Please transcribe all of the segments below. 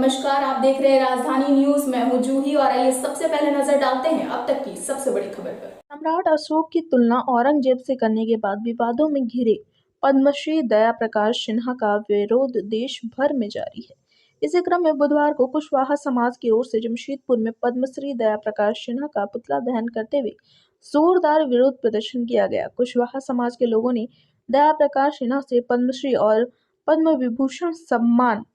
नमस्कार, आप देख रहे हैं राजधानी न्यूज। मैं हूं जूही और आइए सबसे पहले नजर डालते हैं अब तक की सबसे बड़ी खबर पर। सम्राट अशोक की तुलना औरंगजेब से करने के बाद विवादों में घिरे पद्मश्री दया प्रकाश सिन्हा का विरोध देश भर में जारी है। इसी क्रम में बुधवार को कुशवाहा समाज की ओर से जमशेदपुर में पद्मश्री दया प्रकाश सिन्हा का पुतला दहन करते हुए जोरदार विरोध प्रदर्शन किया गया। कुशवाहा समाज के लोगों ने दया प्रकाश सिन्हा से पद्मश्री और पद्म विभूषण सम्मान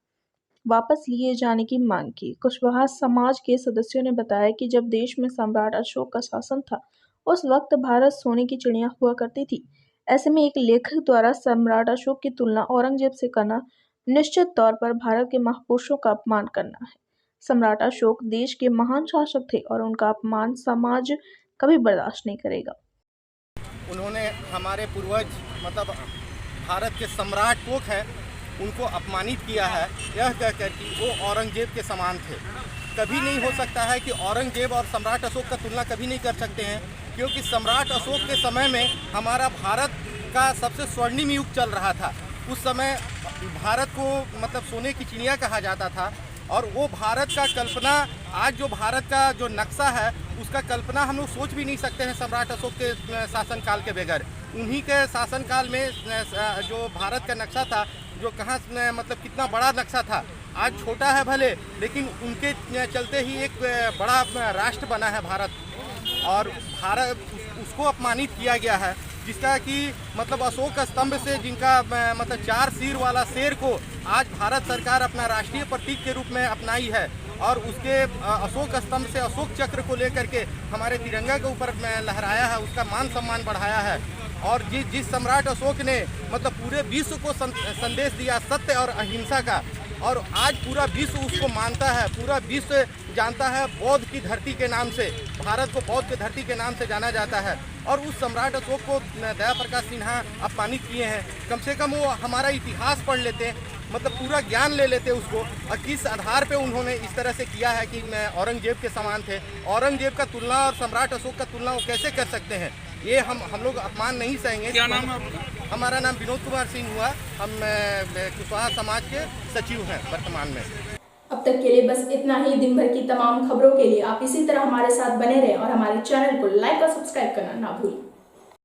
वापस लिए जाने की मांग की। कुशवाहा समाज के सदस्यों ने बताया कि जब देश में सम्राट अशोक का शासन था, उस वक्त भारत सोने की चिड़िया हुआ करती थी। ऐसे में एक लेखक द्वारा सम्राट अशोक की तुलना औरंगजेब से करना निश्चित तौर पर भारत के महापुरुषों का अपमान करना है। सम्राट अशोक देश के महान शासक थे और उनका अपमान समाज कभी बर्दाश्त नहीं करेगा। उन्होंने हमारे पूर्वज मतलब भारत के सम्राट कोक हैं, उनको अपमानित किया है, यह कहकर कि वो औरंगजेब के समान थे। कभी नहीं हो सकता है कि औरंगजेब और सम्राट अशोक का तुलना कभी नहीं कर सकते हैं, क्योंकि सम्राट अशोक के समय में हमारा भारत का सबसे स्वर्णिम युग चल रहा था। उस समय भारत को मतलब सोने की चिड़िया कहा जाता था और वो भारत का कल्पना, आज जो भारत का जो नक्शा है उसका कल्पना हम लोग सोच भी नहीं सकते हैं सम्राट अशोक के शासनकाल के बगैर। उन्हीं के शासनकाल में जो भारत का नक्शा था, जो कहाँ मतलब कितना बड़ा नक्शा था, आज छोटा है भले, लेकिन उनके चलते ही एक बड़ा राष्ट्र बना है भारत। और भारत उसको अपमानित किया गया है, जिसका कि मतलब अशोक स्तंभ से जिनका मतलब 4 सिर वाला शेर को आज भारत सरकार अपना राष्ट्रीय प्रतीक के रूप में अपनाई है और उसके अशोक स्तंभ से अशोक चक्र को लेकर के हमारे तिरंगा के ऊपर लहराया है, उसका मान सम्मान बढ़ाया है। और जिस सम्राट अशोक ने मतलब पूरे विश्व को संदेश दिया सत्य और अहिंसा का, और आज पूरा विश्व उसको मानता है, पूरा विश्व जानता है बौद्ध की धरती के नाम से, भारत को बौद्ध की धरती के नाम से जाना जाता है। और उस सम्राट अशोक को दया प्रकाश सिन्हा अपमानित किए हैं। कम से कम वो हमारा इतिहास पढ़ लेते, मतलब पूरा ज्ञान ले लेते उसको, और किस आधार पे उन्होंने इस तरह से किया है कि औरंगजेब के समान थे। औरंगजेब का तुलना और सम्राट अशोक का तुलना वो कैसे कर सकते हैं? ये हम लोग अपमान नहीं सहेंगे। क्या नाम है आपका? हमारा नाम विनोद कुमार सिंह हुआ। हम कुशवाहा समाज के सचिव हैं वर्तमान में। अब तक के लिए बस इतना ही। दिन भर की तमाम खबरों के लिए आप इसी तरह हमारे साथ बने रहें और हमारे चैनल को लाइक और सब्सक्राइब करना ना भूलें।